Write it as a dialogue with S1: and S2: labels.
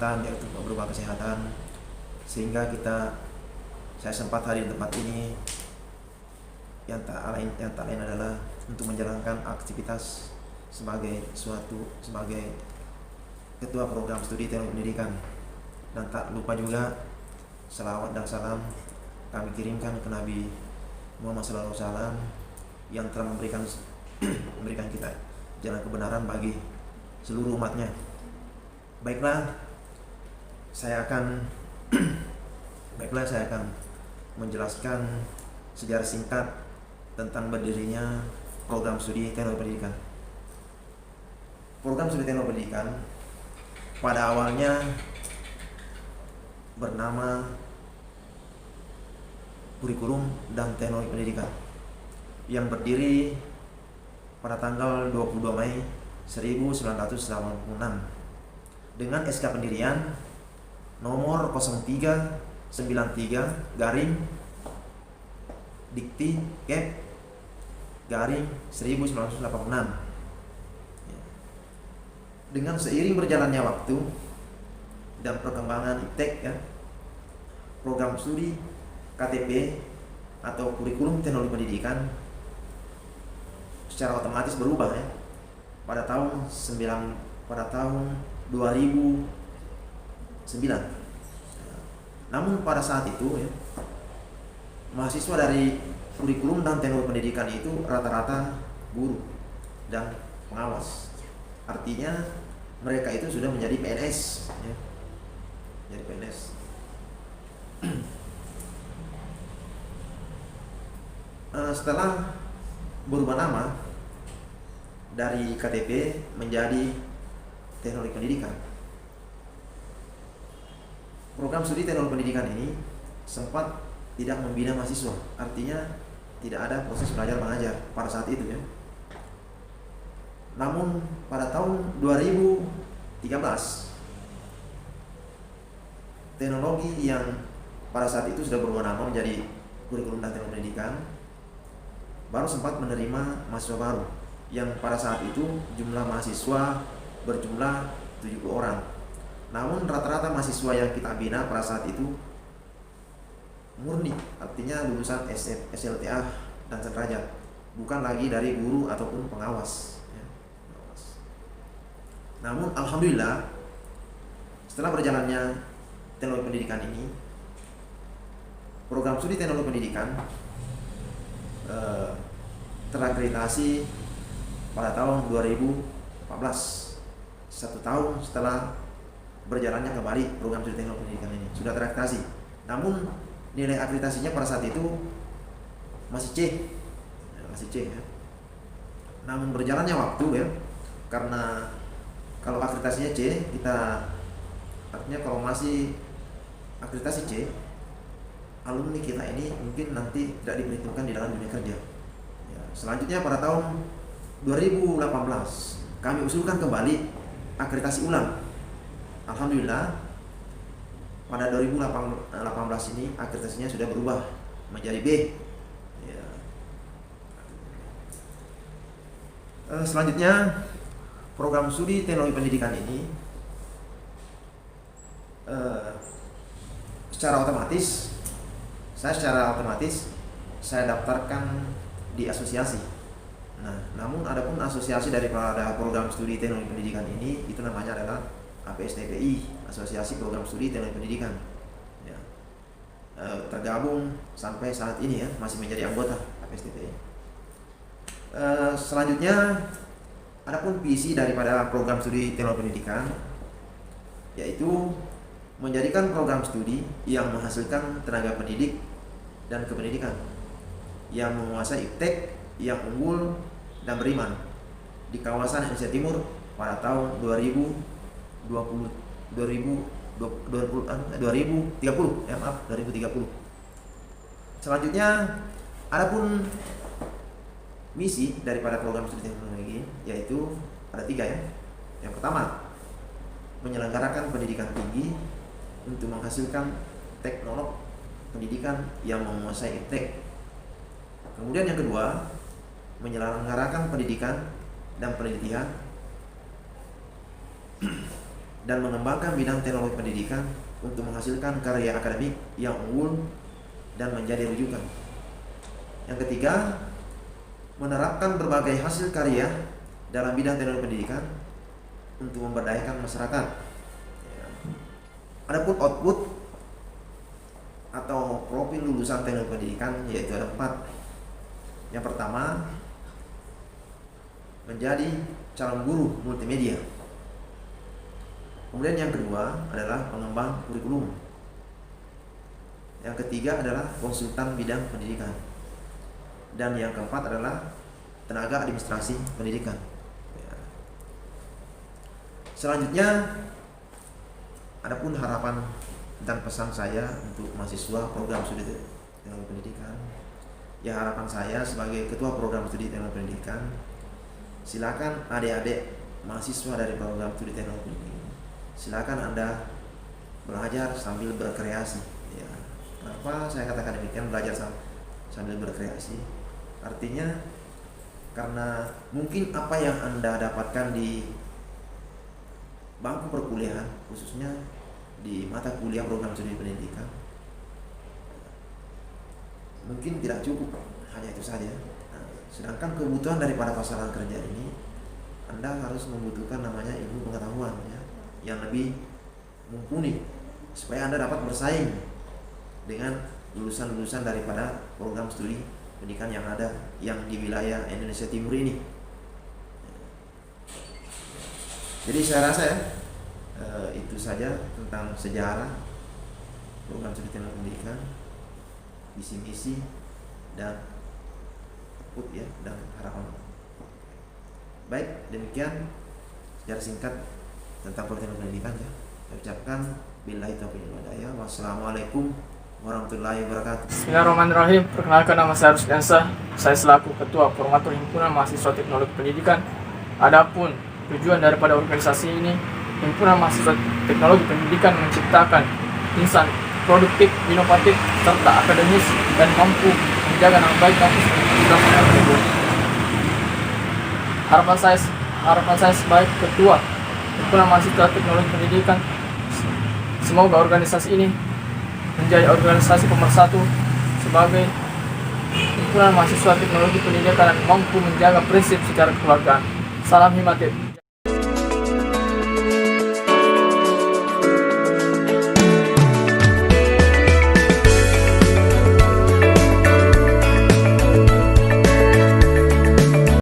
S1: kesehatan, yaitu berupa kesehatan, sehingga saya sempat hadir di tempat ini yang tak lain adalah untuk menjalankan aktivitas sebagai ketua program studi teknologi pendidikan. Dan tak lupa juga selawat dan salam kami kirimkan ke Nabi Muhammad SAW yang telah memberikan kita jalan kebenaran bagi seluruh umatnya. Baiklah, saya akan menjelaskan sejarah singkat tentang berdirinya program studi teknologi pendidikan. Program studi teknologi pendidikan pada awalnya bernama Kurikulum dan Teknologi Pendidikan yang berdiri pada tanggal 22 Mei 1986 dengan SK pendirian nomor 0393 garing Dikti Kep garing 1986. Dengan seiring berjalannya waktu dan perkembangan iptek, program studi KTP atau kurikulum teknologi pendidikan secara otomatis berubah pada tahun 2009. Namun pada saat itu mahasiswa dari kurikulum dan teknologi pendidikan itu rata-rata guru dan pengawas. Artinya mereka itu sudah menjadi PNS, jadi PNS. Setelah berubah nama dari KTP menjadi teknologi pendidikan, program studi teknologi pendidikan ini sempat tidak membina mahasiswa, artinya tidak ada proses belajar mengajar pada saat itu Namun pada tahun 2013 teknologi yang pada saat itu sudah berubah nama menjadi kurikulum dan teknologi pendidikan baru sempat menerima mahasiswa baru yang pada saat itu jumlah mahasiswa berjumlah 70 orang. Namun rata-rata mahasiswa yang kita bina pada saat itu murni, artinya lulusan SLTA dan sederajat, bukan lagi dari guru ataupun pengawas. Namun alhamdulillah setelah berjalannya teknologi pendidikan ini, program studi teknologi pendidikan terakreditasi pada tahun 2014, 1 tahun setelah berjalannya kembali program studi teknologi pendidikan ini sudah terakreditasi. Namun nilai akreditasinya pada saat itu masih C, Namun berjalannya waktu karena kalau akreditasinya C, artinya kalau masih akreditasi C, alumni kita ini mungkin nanti tidak diperhitungkan di dalam dunia kerja. Selanjutnya pada tahun 2018 kami usulkan kembali akreditasi ulang. Alhamdulillah pada 2018 ini akreditasinya sudah berubah menjadi B. Selanjutnya program studi teknologi pendidikan ini secara otomatis saya daftarkan di asosiasi. Namun adapun asosiasi daripada program studi teknologi pendidikan ini itu namanya adalah APSTPI, Asosiasi Program Studi Teknologi Pendidikan. Tergabung sampai saat ini masih menjadi anggota APSTPI. Selanjutnya adapun visi daripada program studi teknologi pendidikan yaitu menjadikan program studi yang menghasilkan tenaga pendidik dan kependidikan yang menguasai iptek yang unggul dan beriman di kawasan Indonesia Timur pada tahun 2030. Selanjutnya adapun misi daripada program studi teknologi yaitu ada 3 Yang pertama, menyelenggarakan pendidikan tinggi untuk menghasilkan teknolog pendidikan yang menguasai iptek. Kemudian yang kedua, menyelenggarakan pendidikan dan penelitian dan mengembangkan bidang teknologi pendidikan untuk menghasilkan karya akademik yang unggul dan menjadi rujukan. Yang ketiga, menerapkan berbagai hasil karya dalam bidang teknologi pendidikan untuk memberdayakan masyarakat. Adapun output atau profil lulusan teknologi pendidikan yaitu ada 4. Yang pertama, menjadi calon guru multimedia. Kemudian yang kedua adalah pengembang kurikulum. Yang ketiga adalah konsultan bidang pendidikan. Dan yang keempat adalah tenaga administrasi pendidikan. Selanjutnya, adapun harapan dan pesan saya untuk mahasiswa program studi teknologi pendidikan. Ya, harapan saya sebagai ketua program studi teknologi pendidikan, silakan adik-adik mahasiswa dari program studi teknologi pendidikan, silakan Anda belajar sambil berkreasi. Ya, kenapa saya katakan demikian, belajar sambil berkreasi? Artinya karena mungkin apa yang Anda dapatkan di bangku perkuliahan, khususnya di mata kuliah program studi pendidikan, mungkin tidak cukup hanya itu saja. Sedangkan kebutuhan daripada pasaran kerja ini, Anda harus membutuhkan namanya ilmu pengetahuan ya, yang lebih mumpuni supaya Anda dapat bersaing dengan lulusan-lulusan daripada program studi pendidikan yang ada yang di wilayah Indonesia Timur ini. Jadi saya rasa ya, itu saja tentang sejarah program studi teknologi pendidikan, visi-misi dan output ya, dan harapan. Baik, demikian sejarah singkat tentang program teknologi pendidikan ya. Saya ucapkan billahi taufiq wal hidayah. Wassalamualaikum warahmatullahi wabarakatuh.
S2: Bismillahirrahmanirrahim. Perkenalkan, nama saya Rusdi Ansah. Saya selaku Ketua Formatur Himpunan Mahasiswa Teknologi Pendidikan. Adapun tujuan daripada organisasi ini, Himpunan Mahasiswa Teknologi Pendidikan menciptakan insan produktif, inovatif, serta akademis dan mampu menjaga nama baik kampus tersebut. Harapan saya sebagai Ketua Himpunan Mahasiswa Teknologi Pendidikan, semoga organisasi ini menjadi organisasi pemersatu sebagai himpunan mahasiswa teknologi pendidikan dan mampu menjaga prinsip secara kekeluargaan. Salam Himatit.